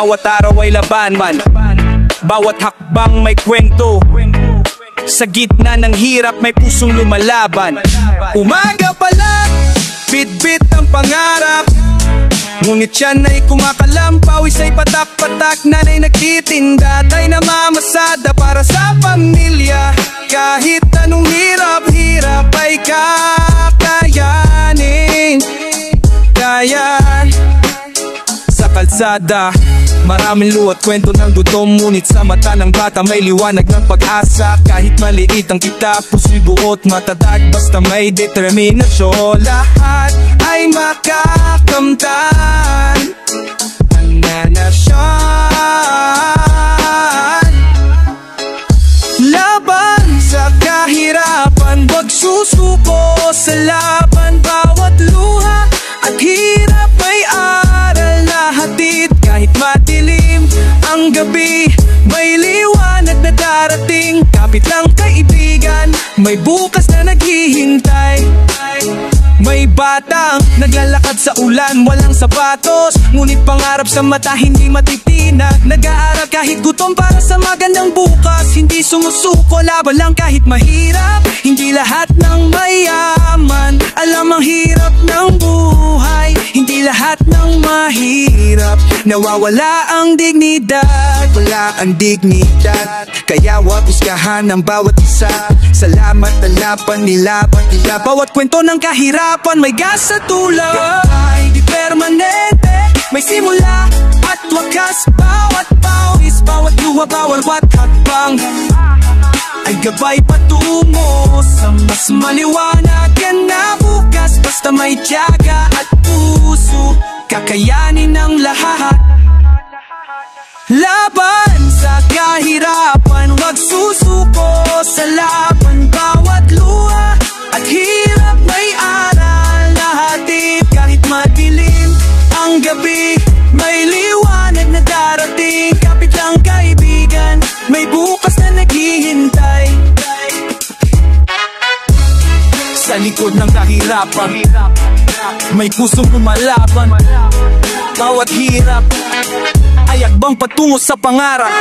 Bawat araw ay laban, bawat hakbang may kwento. Sa gitna ng hirap may pusong lumalaban. Umaga pa lang, bit-bit ang pangarap, ngunit yan ay kumakalampa. Isa'y patak-patak, nanay nagtitinda, tay namamasada para sa pamilya. Kahit anong hirap-hirap ay kakayanin. Kaya sa kalsada, maraming luwa't kwento ng gutom, ngunit sa mata ng bata may liwanag ng pag-asa. Kahit maliit ang kita, puso'y buot matatag, basta may determinasyon. Lahat ay makakamtan ng nasyan. Laban sa kahirapan, wag susuko sa laban. Bawat luha at hirap may aral na hatid. Kahit madilim ang gabi, may liwanag na darating. Kapit lang kaibigan, may bukas na naghihintay. May batang naglalakad sa ulan, walang sapatos, ngunit pangarap sa mata hindi matitinag. Nag-aaral kahit gutom para sa magandang bukas. Hindi sumusuko, laban lang kahit mahirap. Hindi lahat ng mayaman alam ang hirap ng buhay. Hindi lahat ng mahirap nawawala ang dignidad. Wala ang dignidad, kaya wag husgahan ang bawat isa. Salamat na laban nila. Bawat kwento ng kahirapan may gas sa tulad. Ay di permanente, may simula at wakas. Bawat pawis, bawat luha, bawat hakbang ay gabay patungo sa mas maliwanag na bukas. Basta may tiyaga at puso, kakayanin ang lahat. Laban sa kahirapan, wag susuko sa laban. Bawat luha at hirap may aral na hatid. Kahit madilim ang gabi, may liwanag na darating. Kapit lang kaibigan, may bukas na naghihintay. Sa likod ng kahirapan, may pusong lumalaban. Bawat hirap ay akbang patungo sa pangarap.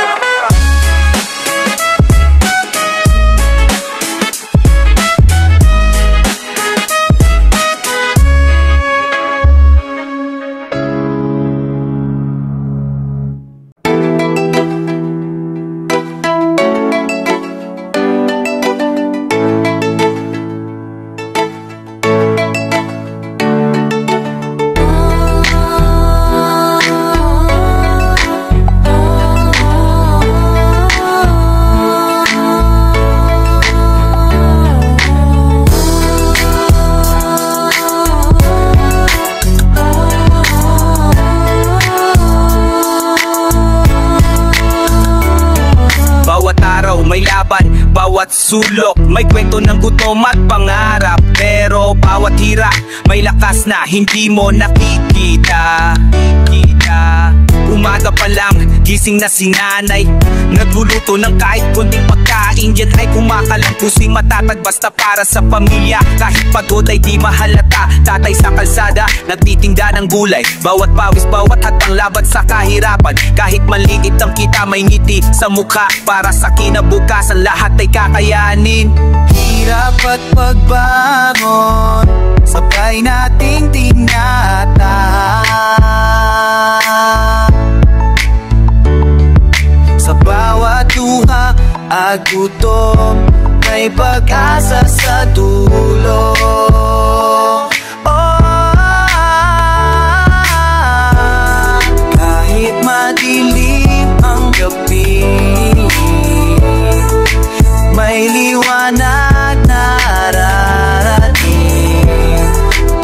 May laban, bawat sulok, may kwento ng gutom at pangarap. Pero bawat hirap, may lakas na hindi mo nakikita. Umaga pa lang, gising na si nanay, nagluluto ng kahit kunting pagkain. Yan ay kumakalang pusing matatag basta para sa pamilya. Kahit pagod ay di mahalata, tatay sa kalsada, nagtitinda ng gulay. Bawat pawis, bawat hatang laban sa kahirapan. Kahit maliit ang kita, may ngiti sa mukha. Para sa kinabukasan, lahat ay kakayanin. Hirap at pagbangon, sabay nating tinatahan. Sa bawat luha at gutom, may pag-asa sa dulo. Kahit madilim ang gabi, may liwanag na rarating.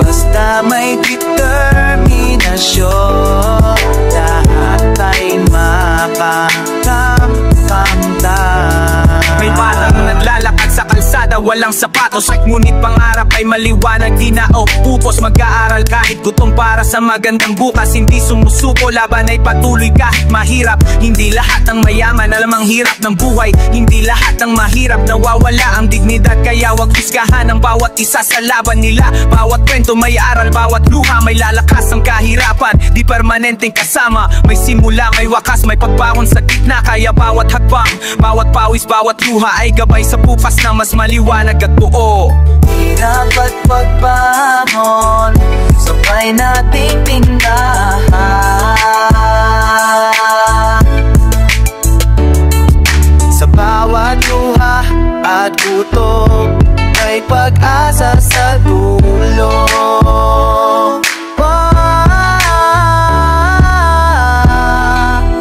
Basta may determinasyon, lahat ay makakamtan. May batang naglalakad sa kalsada, walang walang sapatos. Ngunit pangarap ay maliwanag, di na pupos. Mag-aaral kahit gutom para sa magandang bukas. Hindi sumusuko, laban ay patuloy kahit mahirap. Hindi lahat ng mayaman alam ang hirap ng buhay. Hindi lahat ng mahirap nawawala ang dignidad. Kaya wag husgahan ang bawat isa sa laban nila. Bawat kwento may aral, bawat luha may lalakas ang kahirapan. Di permanenteng kasama, may simula, may wakas, may pagbangon sa gitna. Kaya bawat hakbang, bawat pawis, bawat luha ay gabay sa bukas na mas maliwanag at buo. Hirap at pagbangon, sabay nating tindahan. Sa bawat luha at gutom, may pag-asa sa dulo.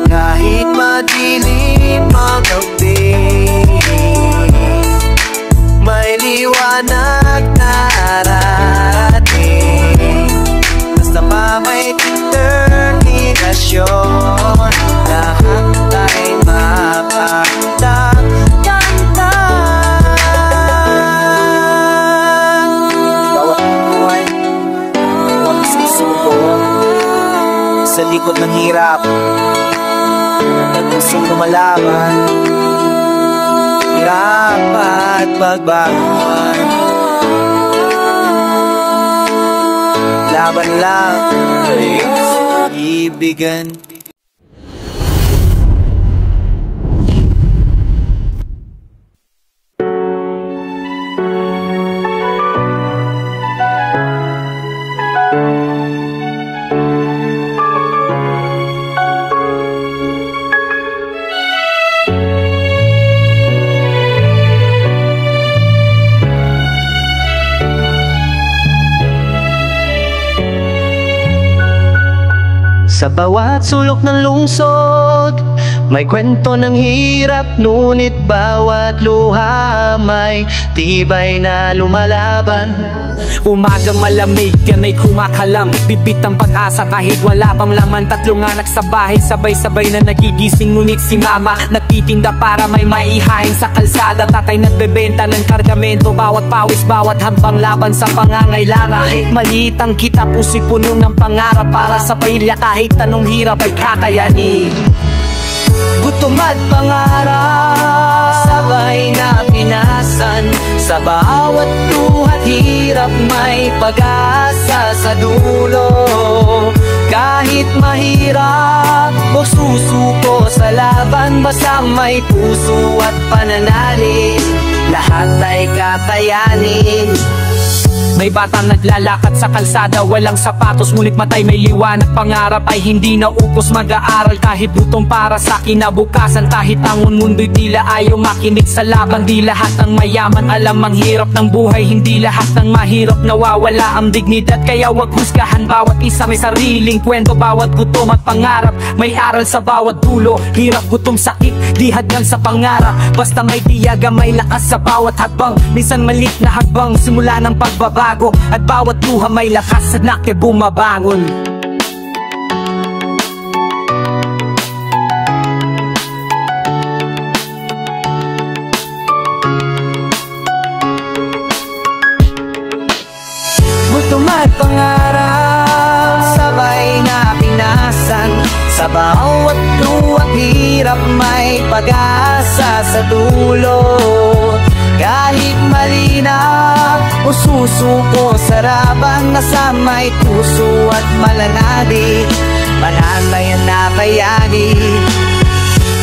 Kahit madilim ang gabi, may liwanag na darating. Basta pa may determinasyon, lahat ay mapagdaganda. Bawat buhay, huwag susuko sa likod ng hirap, nagpusong lumalaban. Hirap at pagbangon, laban lang ay ibigan. Sa bawat sulok ng lungsod, may kwento ng hirap, ngunit bawat luha may tibay na lumalaban. Umagang malamig, yan ay kumakalam. Bibit ang pag-asa kahit wala pang laman. Tatlong anak sa bahay, sabay-sabay na nagigising. Ngunit si mama nagtitinda para may maihain sa kalsada. Tatay nagbebenta ng kargamento, bawat pawis, bawat hambang laban sa pangangailangan. Kahit maliit ang kita, puso'y puno ng pangarap para sa pamilya. Kahit anong hirap ay kakayanin. Gutom at pangarap, sabay na pinasan. Sa bawat luha't hirap may pag-asa sa dulo. Kahit mahirap o susuko sa laban, basta may puso at pananalig, lahat ay kakayanin. May batang naglalakad sa kalsada, walang sapatos, ngunit matay may liwanag. Pangarap ay hindi naupos, mag-aaral kahit gutom para sa kinabukasan. Kahit ang mundo'y tila ayaw makinig sa laban. Di lahat ng mayaman alam ang hirap ng buhay. Hindi lahat ng mahirap nawawala ang dignidad. Kaya wag husgahan, bawat isa may sariling kwento. Bawat gutom at pangarap may aral sa bawat dulo. Hirap, gutom, sakit, di hadlang sa pangarap. Basta may tiyaga, may lakas sa bawat hakbang. Minsan maliit na hakbang, simula ng pagbabago. At bawat luha may lakas na bumabangon. Gutom at pangarap, sabay na pinasan. Sa bawat luwa't hirap may pag-asa sa dulo. Kahit malinaw o susuko sa laban, nasa may puso at malanadi, pananayan na kayani.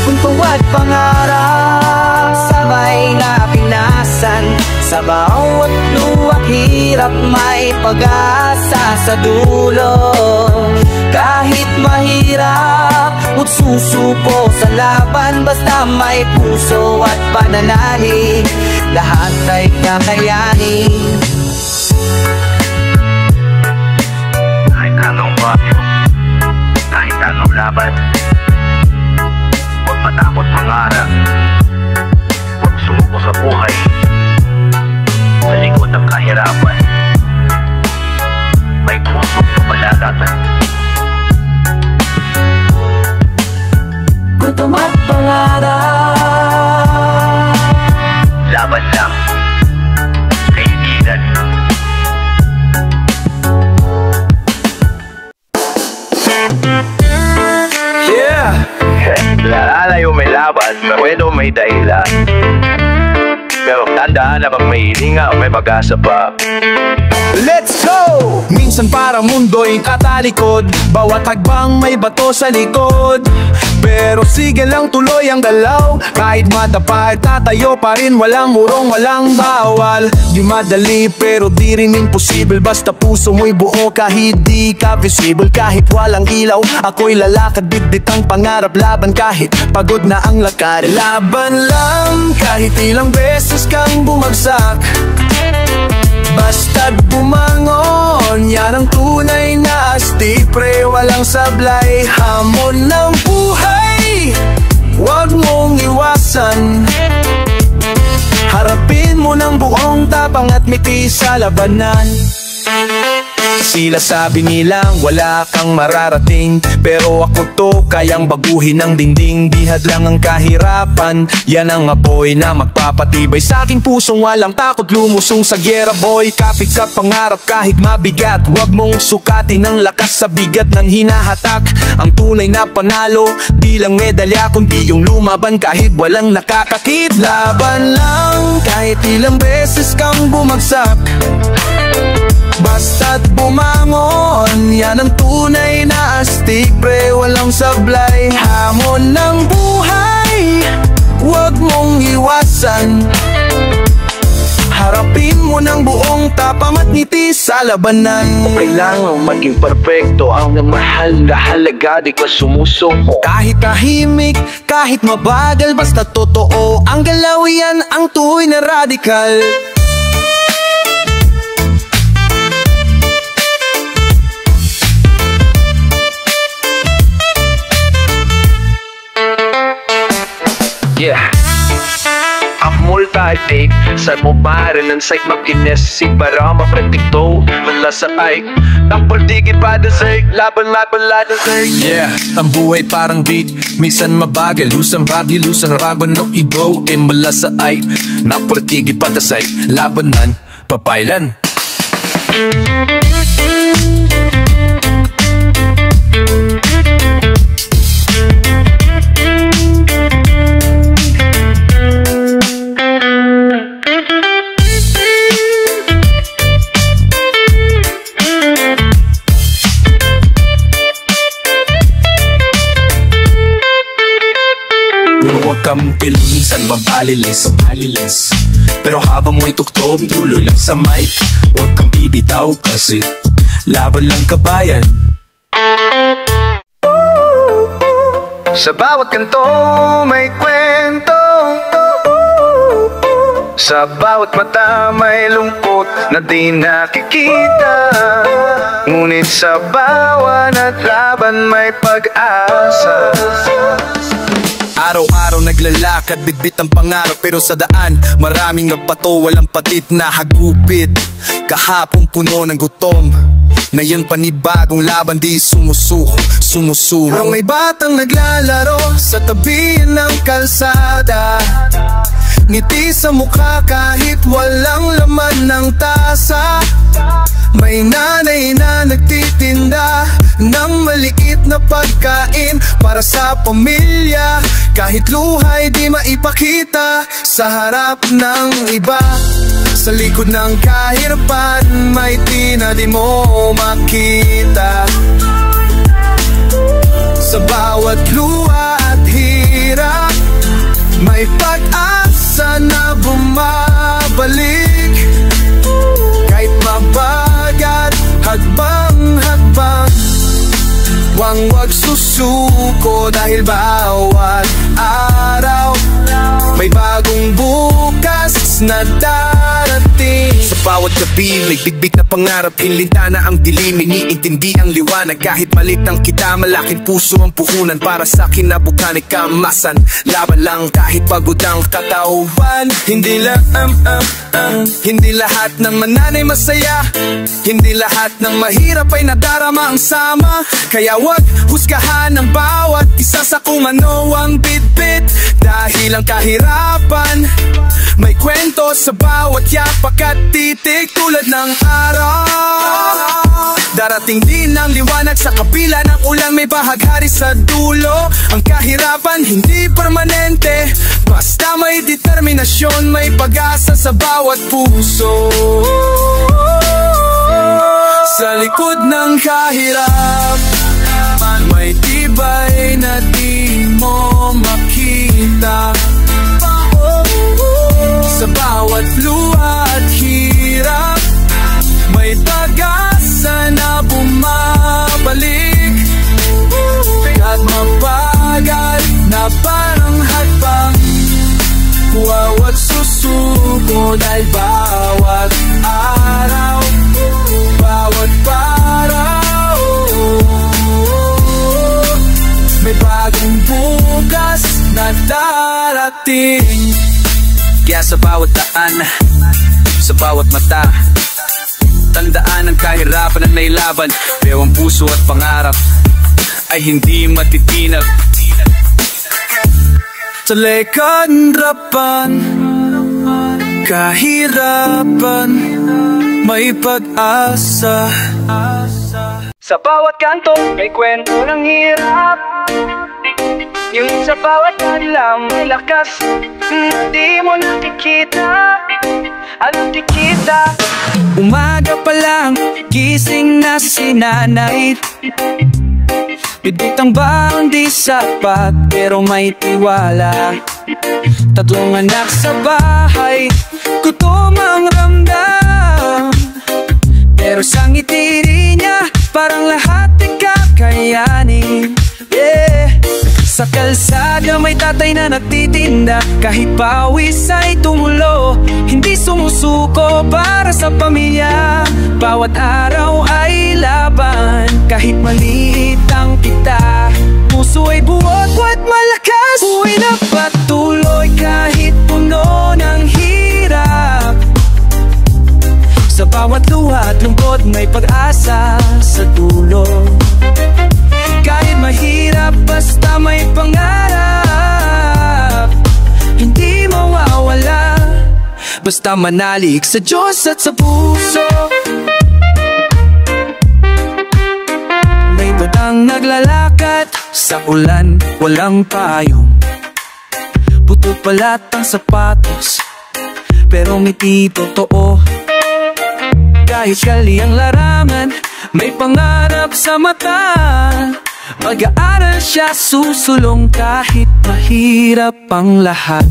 Punto at pangarap, sabay na pinasan. Sa bawat luwa't hirap may pag-asa sa dulo. Kahit mahirap o susuko sa laban, basta may puso at pananalig, lahat ay kakayanin. Kahit anong bagyo, kahit anong laban, huwag matakot mangarap, huwag sumuko sa buhay. Sa likod ng kahirapan, may pusong lumalalaban. Gutom at pangarap, Laban lang, Yeah! Lalayo may laban, pwede may dahilan. Pero tandaan na pag may hininga o may pag-asa pa. Let's go! Minsan parang mundo'y katalikod, bawat hagbang may bato sa likod. Pero sige lang tuloy ang galaw, kahit matapa tatayo pa rin, walang urong, walang bawal. Di madali pero di rin imposible, basta puso mo'y buo kahit di ka visible. Kahit walang ilaw, ako'y lalakad, bitbit ang pangarap, laban kahit pagod na ang lakad. Laban lang kahit ilang beses kang bumagsak, basta't bumangon, yan ang tunay na astig. Pre, walang sablay, hamon ng buhay, huwag mong iwasan. Harapin mo ng buong tapang at miti sa labanan. Sila sabi nilang wala kang mararating, pero ako to kayang baguhin ang dingding. Bihad lang ang kahirapan, yan ang apoy na magpapatibay sa aking pusong walang takot lumusong sa gyera. Boy, kapit ka pangarap kahit mabigat, huwag mong sukatin ang lakas sa bigat ng hinahatak. Ang tunay na panalo, di lang medalya kundi yung lumaban kahit walang nakakakit. Laban lang kahit ilang beses kang bumagsak, basta't bumangon, yan ang tunay na astig. Pre, walang sablay, hamon ng buhay, huwag mong iwasan. Harapin mo ng buong tapang at ngiti sa labanan. Kailangan maging perfecto, ang mahal na halaga, di ka sumusuko. Kahit tahimik, kahit mabagal, basta totoo ang galaw, yan ang tunay na radikal. Yeah. Ang multi-take, saan mo maaari ng site mag-inesig para mapretikto. Malasakay, ang partigid pa na sake, laban-laban laban sake. Yeah, ang buhay parang beat, minsan mabagal, lusang bagay, lusang raban no ibo. E malasakay, napartigid pa na sake, labanan, papailan. Minsan mabalilis, pero habang mo'y tuktok, tuloy lang sa mic. Huwag kang bibitaw kasi laban lang kabayan. Sa bawat kanto may kwento, sa bawat mata may lungkot na di nakikita. Ngunit sa bawat laban may pag-asa. Araw-araw naglalakad, bitbit ang pangarap, pero sa daan maraming nagbato, walang patit na hagupit. Kahapon puno ng gutom, ngayon panibagong laban, di sumusuko. Ang may batang naglalaro sa tabi ng kalsada, ngiti sa mukha kahit walang laman ng tasa. May nanay na nagtitinda ng maliit na pagkain para sa pamilya, kahit luhay di maipakita sa harap ng iba. Sa likod ng kahirapan may tina di mo makita. Sa bawat luha at hirap may pag-asa na bumabalik. Kahit mabagat, hagbang-hagbang, huwag susuko, dahil bawat araw may bagong bukas na darating. Sa bawat gabi may bigbig na pangarap, hinlintana ang dilim, iniintindi ang liwanag. Kahit malit ang kita, malaking puso ang puhunan para sa kinabukan, ikamasan. Laban lang kahit pagod ang katawan. Hindi lahat ng mananay masaya, hindi lahat ng mahirap ay nadarama ang sama. Kaya wag husgahan ang bawat isa sa kung ano ang bitbit, dahil ang kahirapan may kwento sa bawat yapak at titik. Tulad ng araw, Darating din ang liwanag sa kapila ng ulan, may bahaghari sa dulo. Ang kahirapan hindi permanente, basta may determinasyon, may pag-asa sa bawat puso. Sa likod ng kahirapan, may tibay na di mo makita. Sa bawat luha at hirap, may pag-asa na bumabalik. At mabagal na parang hadbang, bawat susuko dahil bawat araw, bawat paraw, may bagong bukas na darating. Kaya sa bawat daan, sa bawat mata, tandaan ang kahirapan na nailaban, pero ang puso at pangarap ay hindi matitinag. Sa lekarapan, kahirapan, may pag-asa. Sa bawat kanto, may kwento ng hirap. Yung sa bawat alam, may lakas. Di mo nakikita, nakikita. Umaga pa lang, gising na si nanay. Bibitang baon di sapat, pero may tiwala. Tatlong anak sa bahay, gutom ang ramdam. Pero sa ngiti niya, parang lahat ay kakayanin. Sa kalsada may tatay na nagtitinda, kahit pawis ay tumulo, hindi sumusuko para sa pamilya. Bawat araw ay laban, kahit maliit ang kita, puso ay buot at malakas. Buhay na patuloy kahit puno ng hirap. Sa bawat luha at lungkot may pag-asa sa dulo. Kahit mahirap, basta may pangarap, hindi mawawala, basta manalig sa Diyos at sa puso. May batang naglalakad sa ulan, walang payong, buto palat ang sapatos, pero ngiti totoo. Kahit kali ang larangan, may pangarap sa mata. Mag-aaral siya, susulong kahit mahirap ang lahat.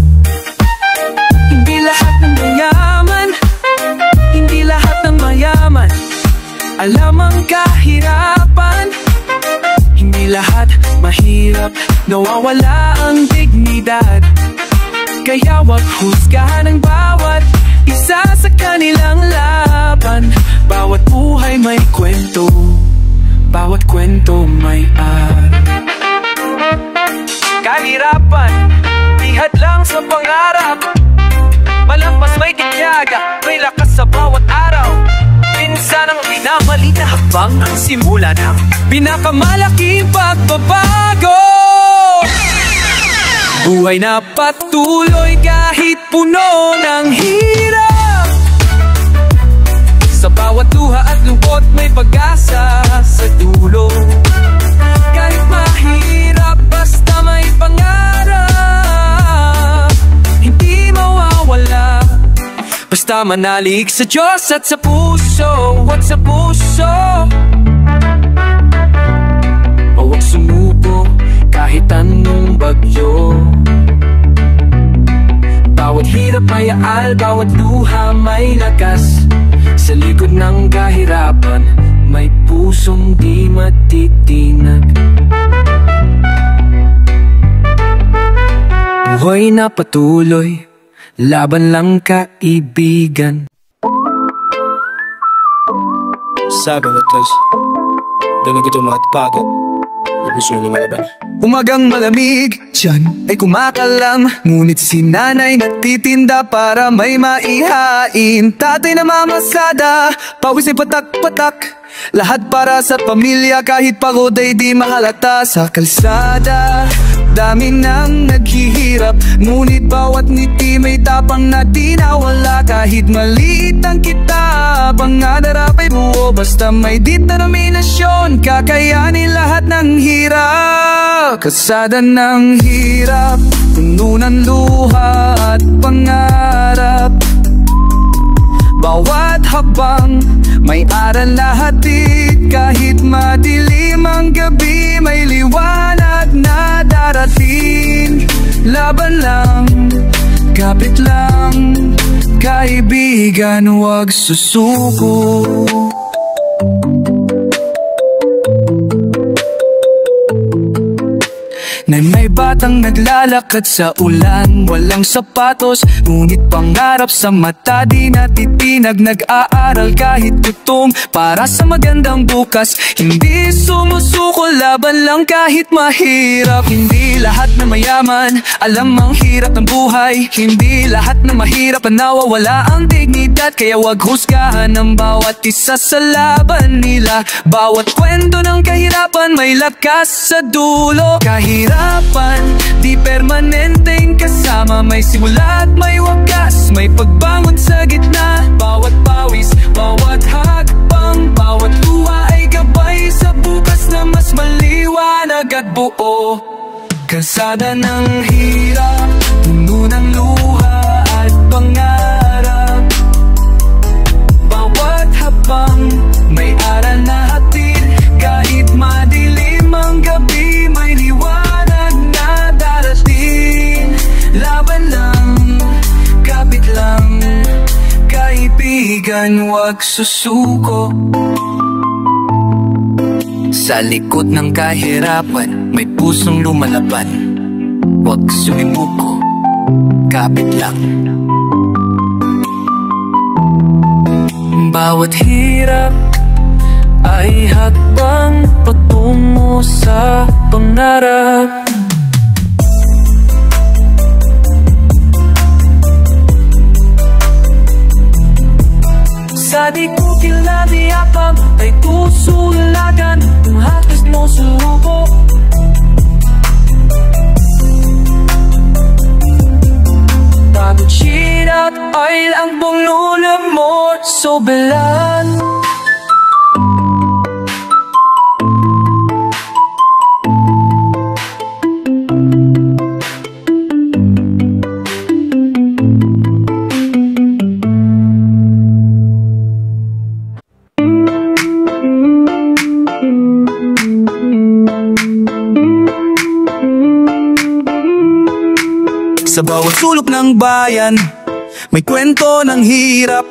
Hindi lahat ng mayaman, hindi lahat ng mayaman alam ang kahirapan. Hindi lahat mahirap, nawawala ang dignidad. Kaya wag husgahan ang bawat isa sa kanilang laban. Bawat buhay may kwento, bawat kwento may kahirapan, lihat lang sa pangarap. Malampas may tinyaga, may lakas sa bawat araw. Minsan ang pinamali na habang ang simula ng pinakamalaking pagbabago. Buhay na patuloy kahit puno ng hirap. Sa bawat luha at lungkot may pag-asa sa dulo. Kahit mahirap, basta may pangarap, hindi mawawala, basta manalig sa Diyos at sa puso. At sa puso, huwag sumuko kahit anong bagyo. Bawat hirap may aal, bawat luha may lakas. Sa likod ng kahirapan, may pusong di matitinag. Buhay na patuloy, laban lang kaibigan. Sabi mo, Toys, dami ko mga pagod. Umagang malamig, tiyan ay kumakalam, ngunit si nanay nagtitinda para may maihain. Tatay na mamasada, pawis ay patak-patak, lahat para sa pamilya, kahit pagod ay di mahalata. Sa kalsada, dami nang naghihirap, ngunit bawat ngiti may tapang na di nawala. Kahit maliit ang kitab, ang nadarap ay buo. Basta may determinasyon, kakayanin lahat ng hirap. Kalsada ng hirap, puno ng luha at pangarap. Bawat habang may aral na hatid, kahit madilim ang gabi, may liwanag na darating. Laban lang, kapit lang, kaibigan, huwag susuko. May batang naglalakad sa ulan, walang sapatos, ngunit pangarap sa mata, di natitinag. Nag-aaral kahit gutom, para sa magandang bukas. Hindi sumusuko, laban lang kahit mahirap. Hindi lahat na mayaman alam ang hirap ng buhay. Hindi lahat na mahirap ang nawawala ang dignidad. Kaya wag husgahan ang bawat isa sa laban nila. Bawat kwento ng kahirapan may lakas sa dulo. Kahirapan, di permanenteng kasama. May simula at may wakas, may pagbangon sa gitna. Bawat pawis, bawat hakbang, bawat luha ay gabay sa bukas na mas maliwanag at buo. Kalsada ng hirap, puno ng luha at pangarap. Bawat habang may aral na hatid, kahit madilim ang gabi, may liwanag na darating. Laban lang, kapit lang, kaibigan, huwag susuko. Sa likod ng kahirapan, may pusong lumalaban. Huwag sumimuko, kapit lang. Bawat hirap ay hakbang patungo sa pangarap. Sa di ko kinatiyakap ay tusulagan ang hatas mo suko. Pagod sirat ay ang bungnulam mo sobelan. Sa bawat sulok ng bayan, may kwento ng hirap.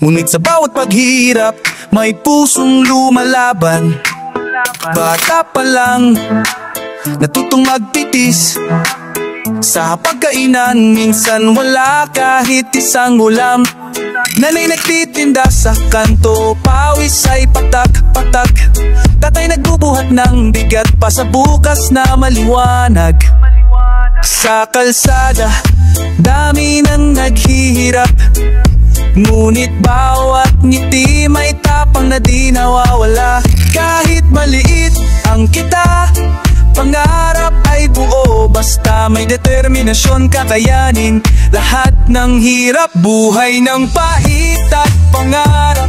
Ngunit sa bawat paghirap, may pusong lumalaban. Bata pa lang, natutong magtitis. Sa pagkainan, minsan wala kahit isang ulam. Nanay nagtitinda sa kanto, pawis ay patak-patak. Tatay nagbubuhat ng bigat pa sa bukas na maliwanag. Sa kalsada, dami nang naghihirap, ngunit bawat ngiti may tapang na di nawawala. Kahit maliit ang kita, pangarap ay buo. Basta may determinasyon, kakayanin lahat ng hirap. Buhay ng pait at pangarap,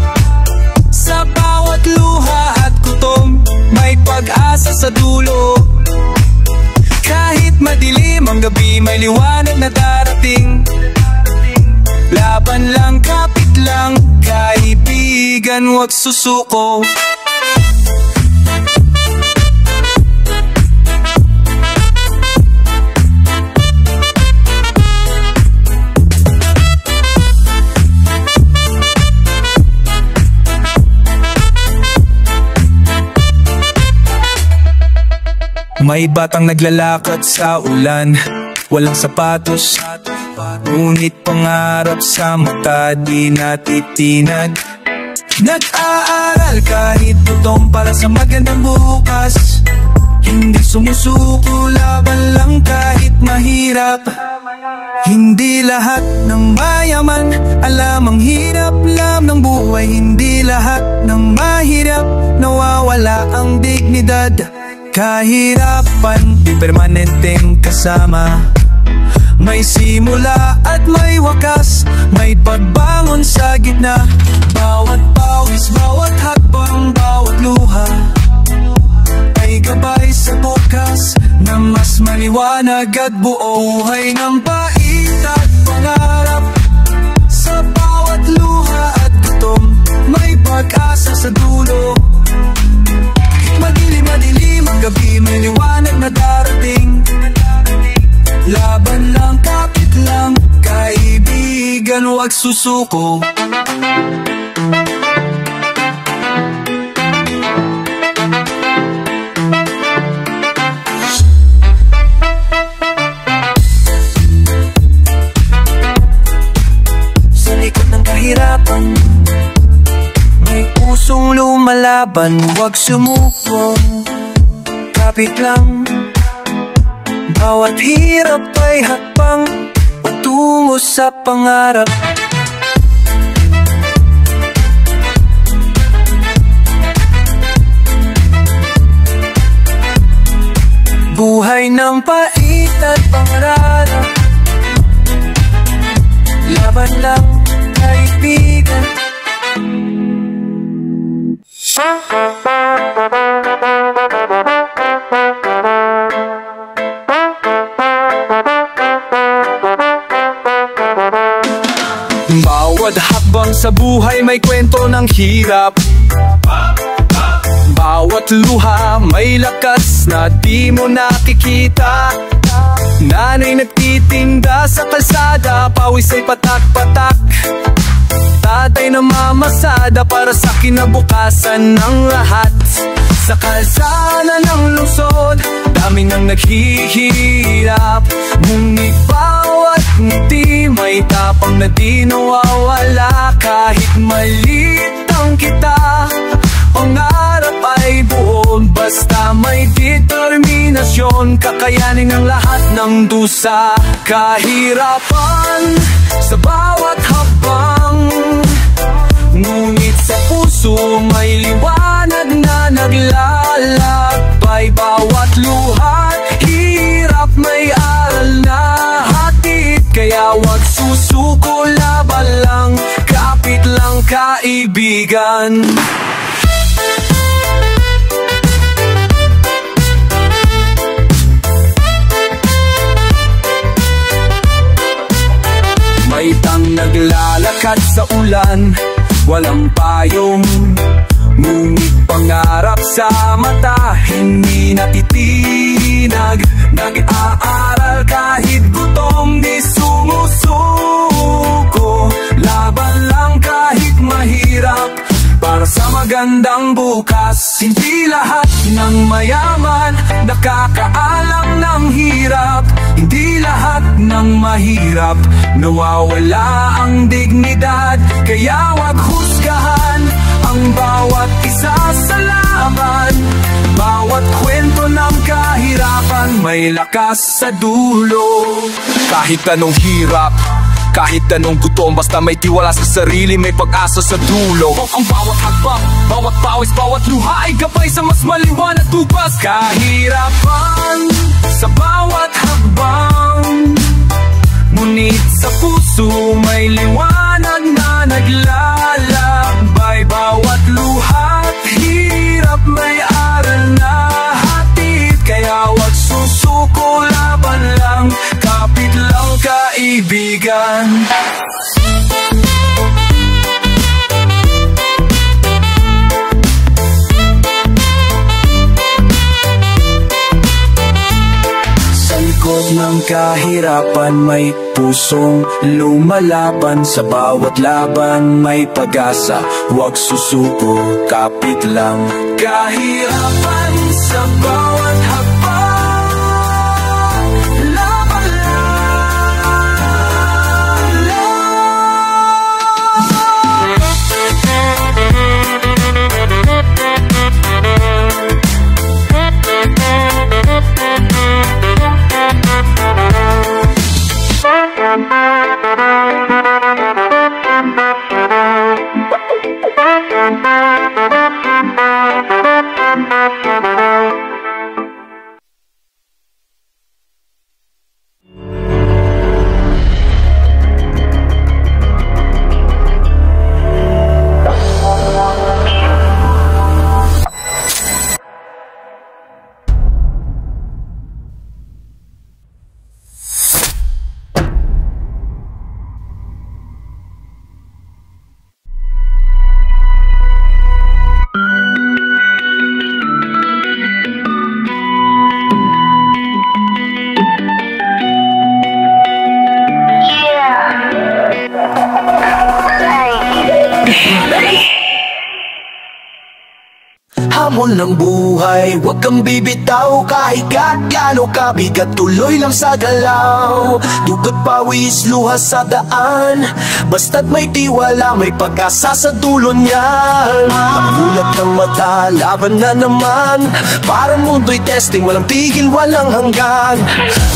sa bawat luha at gutom, may pag-asa sa dulo. Kahit madilim ang gabi, may liwanag na darating. Laban lang, kapit lang, kaibigan, huwag susuko. May batang naglalakad sa ulan, walang sapatos, ngunit pangarap sa mata di natitinag. Nag-aaral kahit gutom para sa magandang bukas. Hindi sumusuko, laban lang kahit mahirap. Hindi lahat ng mayaman alam ang hirap lang ng buhay. Hindi lahat ng mahirap nawawala ang dignidad. Kahirapan, di permanenteng kasama. May simula at may wakas, may pagbangon sa gitna. Bawat pawis, bawat hakbang, bawat luha ay gabay sa bukas na mas maliwanag at buhay ng pait at pangarap. Sa bawat luha at gutom, may pag-asa sa dulo. Madilim ang gabi, may liwanag na darating. Laban lang, kapit lang, kaibigan, huwag susuko. Sa likod ng kahirapan, may pusong lumalaban, huwag sumuko. Kapit lang, bawat hirap ay hakbang patungo sa pangarap. Buhay ng pait at pangarap, laban lang, kaibigan. Bawat hakbang sa buhay may kwento ng hirap. Bawat luha may lakas na di mo nakikita. Nanay nagtitinda sa kalsada, pawis ay patak-patak. Tatay na mamasada para sa kinabukasan ng lahat. Sa kalsada ng lungsod, dami nang naghihirap. Ngunit bawat ngiti may tapang na di nawawala. Kahit maliit ang kita, pangarap ay buo. Basta may determinasyon, kakayanin ang lahat ng dusa. Kahirapan sa bawat habang, ngunit sa puso may liwanag na naglalakbay. Bawat luha, hirap may aral na hatid. Kaya wag susuko, laban lang, kapit lang, kaibigan. May tang naglalakad sa ulan, walang payong, ngunit pangarap sa mata, hindi natitinag. Nag-aaral kahit gutom, di sumusuko. Laban lang kahit mahirap, para sa magandang bukas. Hindi lahat ng mayaman nakakaalam ng hirap. Hindi lahat ng mahirap nawawala ang dignidad. Kaya wag husgahan ang bawat isa sa laban. Bawat kwento ng kahirapan may lakas sa dulo. Kahit anong hirap, kahit anong gutom, basta may tiwala sa sarili, may pag-asa sa dulo. Ang bawat hakbang, bawat pawis, bawat luha ay gabay sa mas maliwanag tupas. Kahirapan sa bawat hakbang, ngunit sa puso may liwanag na naglalakbay. Bawat luha't hirap may aral na hatid. Kaya wag susuko, laban lang, kapit lang, kaibigan. Sa likod ng kahirapan may pusong lumalaban. Sa bawat laban may pag-asa, huwag susuko, kapit lang. Kahirapan sa bawat hakbang, laban lang. buhay, huwag kang bibitaw. Kahit gaano kabigat, tuloy lang sa galaw. Dugot pawis, luha sa daan, basta't may tiwala, may pag-asa sa dulo niyan. Magulat ng mata, laban na naman. Parang mundo'y testing, walang tigil, walang hanggan.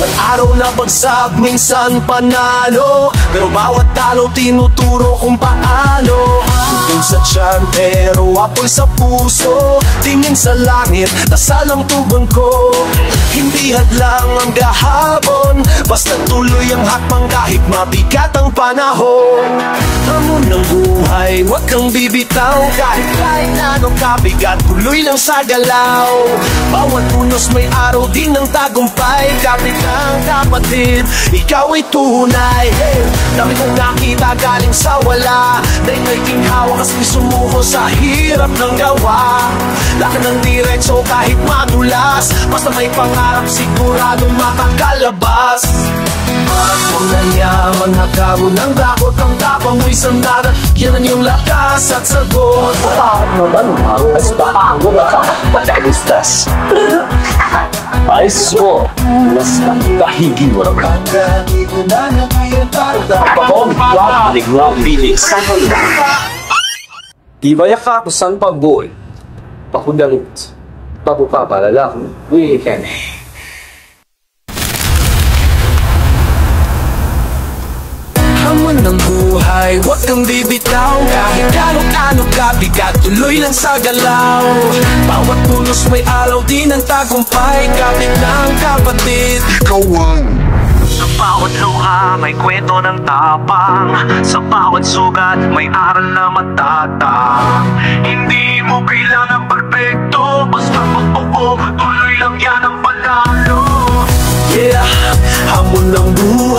May araw na bagsak, minsan panalo, pero bawat talo tinuturo kung paano. Tugtog sa tiyan, pero apoy sa puso. Tingin sa langit, dasal ang tugon ko. Hindi hadlang ang gahabon, basta tuloy ang hakbang kahit mabigat ang panahon. Hamon ng buhay, huwag kang bibitaw. Kahit anong kabigat, tuloy lang sa galaw. Bawat unos may araw din ng tagumpay. Kapit ng kapatid, ikaw ay tunay. Dami kong nakita galing sa wala, dahil may ginhawa kasi sumuko sa hirap ng gawa. Lakad ng diretso kahit madulas, basta may pangarap siguradong makakalabas. Kung nanyaman hagabo ng dakot, ang tapang mo'y sandara, yan ang iyong lakas at sagot. Mas bago ka, patagistas. Ayos mo, mas kahigin mo lang ka. Pagpapong wabalik mo ang bilis. Di ba yaka kung saan pagbuoy? Pakudalit, pagpapalala ko, weekend. Hamon ng buhay, huwag kang bibitaw. Kahit ano kabigat, tuloy lang sa galaw. Bawat punos may alaw din ang tagumpay. Kapit ng kapatid, kawan. Sa bawat luha may kwento ng tapang, sa bawat sugat may aral na matatang. Hindi mo kailangan perfecto, basta magpupo, tuloy lang yan ang panalo. Yeah, hamon ng buhay,